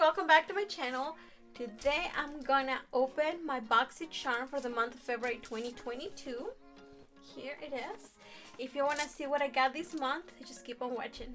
welcome back to my channel. Today I'm gonna open my Boxycharm for the month of February 2022. Here it is. If you want to see what I got this month, just keep on watching.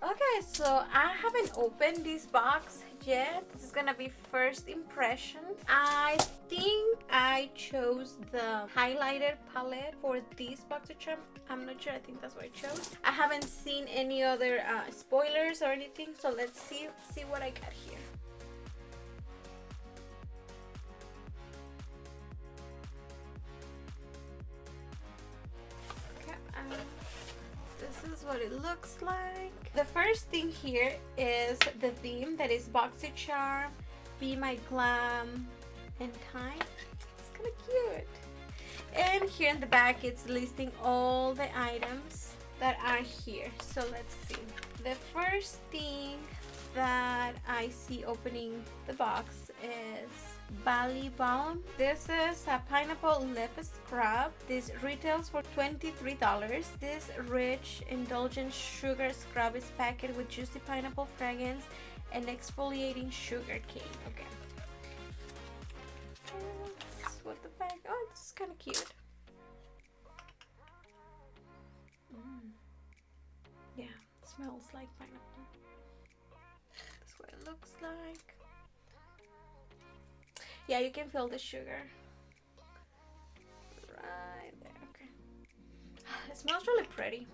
Okay, so I haven't opened this box yet. This is gonna be first impression. I think I chose the highlighter palette for this Boxycharm. I'm not sure, I think that's what I chose. I haven't seen any other spoilers or anything, so let's see what I got here. Okay, this is what it looks like. The first thing here is the theme that is Boxycharm, Be My Glam, and Time. It's kind of cute. And here in the back it's listing all the items that are here. So let's see. The first thing that I see opening the box is BALI BALM. This is a pineapple lip scrub. This retails for $23. This rich, indulgent sugar scrub is packed with juicy pineapple fragrance and exfoliating sugar cane. Okay. This is what the bag. Oh, this is kind of cute. Yeah, it smells like pineapple. That's what it looks like. Yeah, you can feel the sugar right there. Okay, it smells really pretty.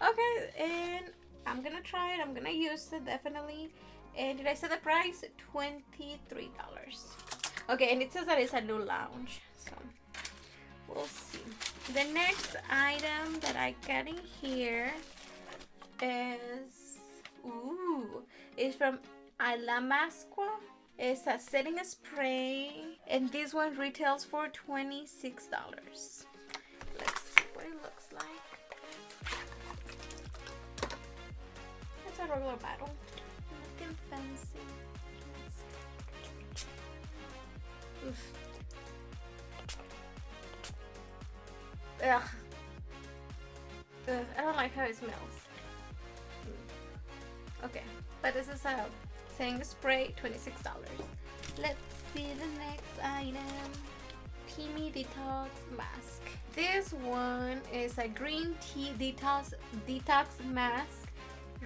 Okay, and I'm gonna try it. I'm gonna use it definitely. And did I say the price? $23. Okay, and it says that it's a new launch, so we'll see. The next item that I got in here is from ILLAMASQUA. It's a setting spray, and this one retails for $26. Let's see what it looks like. It's a regular bottle. Nothing fancy. Oof. Ugh. Ugh. I don't like how it smells. Okay, but this is a setting spray, $26. Let's see the next item. TEAMI Detox Mask. This one is a green tea detox mask.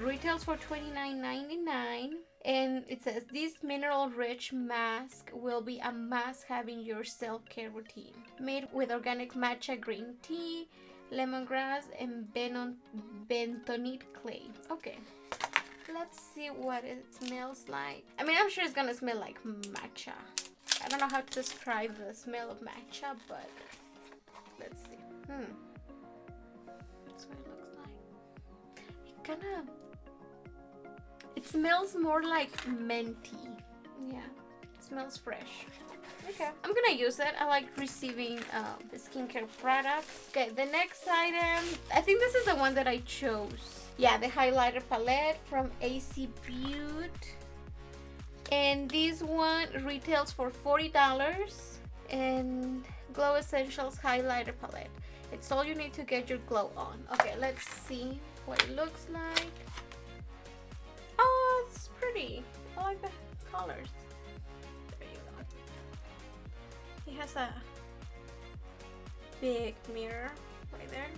Retails for $29.99. And it says this mineral rich mask will be a must have in your self-care routine. Made with organic matcha green tea, lemongrass, and bentonite clay. Okay. Let's see what it smells like. I mean, I'm sure it's gonna smell like matcha. I don't know how to describe the smell of matcha, but let's see. That's what it looks like. It smells more like minty. Yeah, it smells fresh. Okay, I'm gonna use it. I like receiving the skincare products. Okay, the next item, I think this is the one that I chose. Yeah, the highlighter palette from BEAUTE. And this one retails for $40. And Glow Essentials highlighter palette. It's all you need to get your glow on. Okay, let's see what it looks like. Oh, it's pretty. I like the colors. There you go. It has a big mirror right there.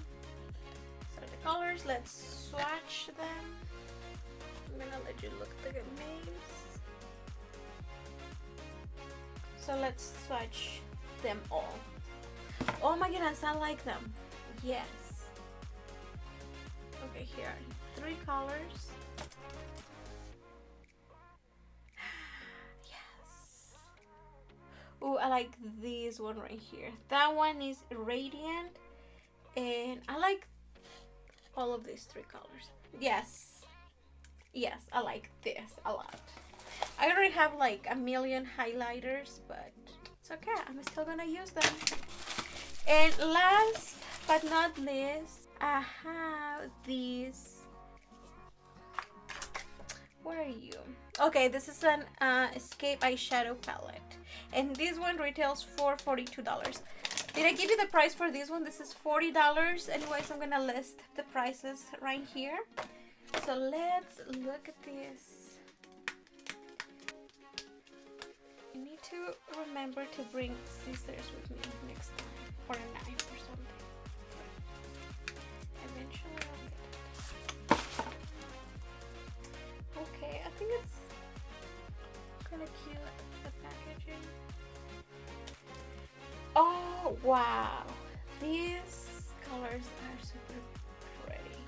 So the colors, let's swatch them. I'm gonna let you look at the names. So let's swatch them all. Oh my goodness, I like them. Yes. Okay, here are 3 colors. Yes. Oh, I like this one right here. That one is radiant, and I like all of these 3 colors. Yes, I like this a lot. I already have like a million highlighters, but it's okay, I'm still gonna use them. And last but not least, I have these. Where are you? Okay, this is an Escape eyeshadow palette, and this one retails for $42. Did I give you the price for this one? This is $40. Anyways, I'm gonna list the prices right here. So let's look at this. You need to remember to bring scissors with me next time, or a knife or something. Eventually I'll get it. Okay, I think it's kind of cute, the packaging. Oh wow, these colors are super pretty.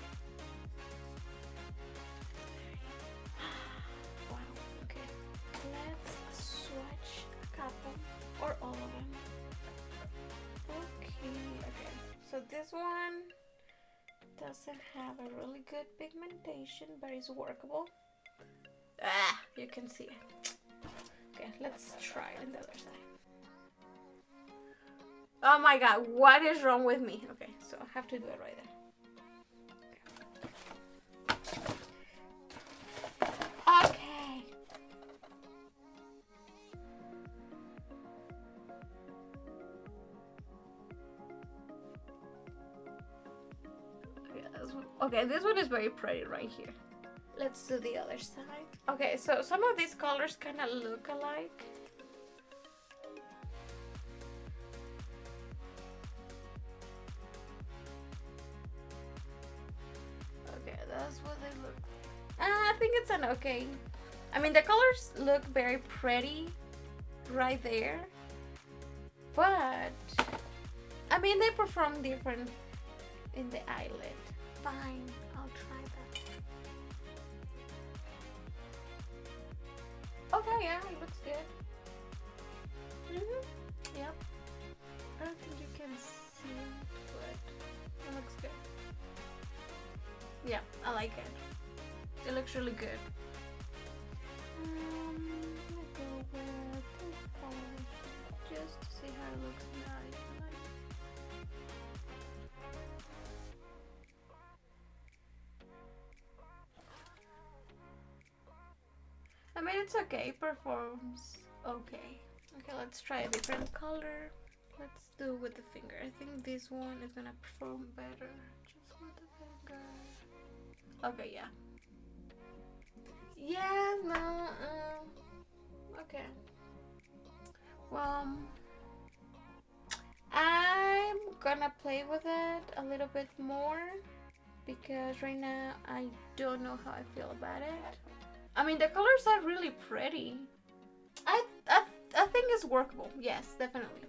Wow, okay, let's swatch a couple or all of them. Okay, so this one doesn't have a really good pigmentation, but it's workable. You can see it. Okay, let's try it on the other side. Oh my god, what is wrong with me? Okay, so I have to do it right there. Okay. Okay, this one is very pretty right here. Let's do the other side. Okay, so some of these colors kind of look alike. Okay, that's what they look like. I think it's an okay. I mean, the colors look very pretty right there. But, I mean, they perform different in the eyelid. Fine, I'll try that. Okay, yeah, it looks good. Yep. I don't think you can see it, but it looks good. Yeah, I like it. It looks really good. I'm gonna go with this color just to see how it looks in the eye. I mean, it's okay, performs okay. Okay, let's try a different color. Let's do with the finger. I think this one is gonna perform better just with the finger. Okay, yeah. Yeah, no, okay. Well, I'm gonna play with it a little bit more because right now I don't know how I feel about it. I mean, the colors are really pretty. I think it's workable. Yes, definitely.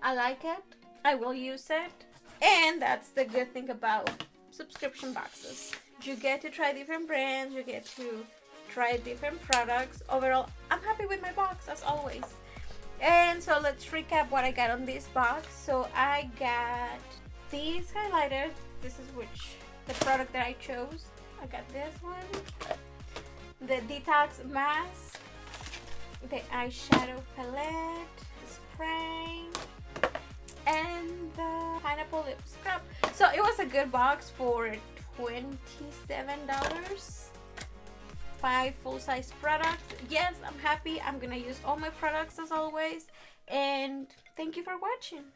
I like it. I will use it. And that's the good thing about subscription boxes. You get to try different brands. You get to try different products. Overall, I'm happy with my box as always. And so let's recap what I got on this box. So I got these highlighters. This is the product that I chose. I got this one. The detox mask, the eyeshadow palette, the spray, and the pineapple lip scrub. So it was a good box for $27. 5 full-size products. Yes, I'm happy. I'm gonna use all my products as always. And thank you for watching.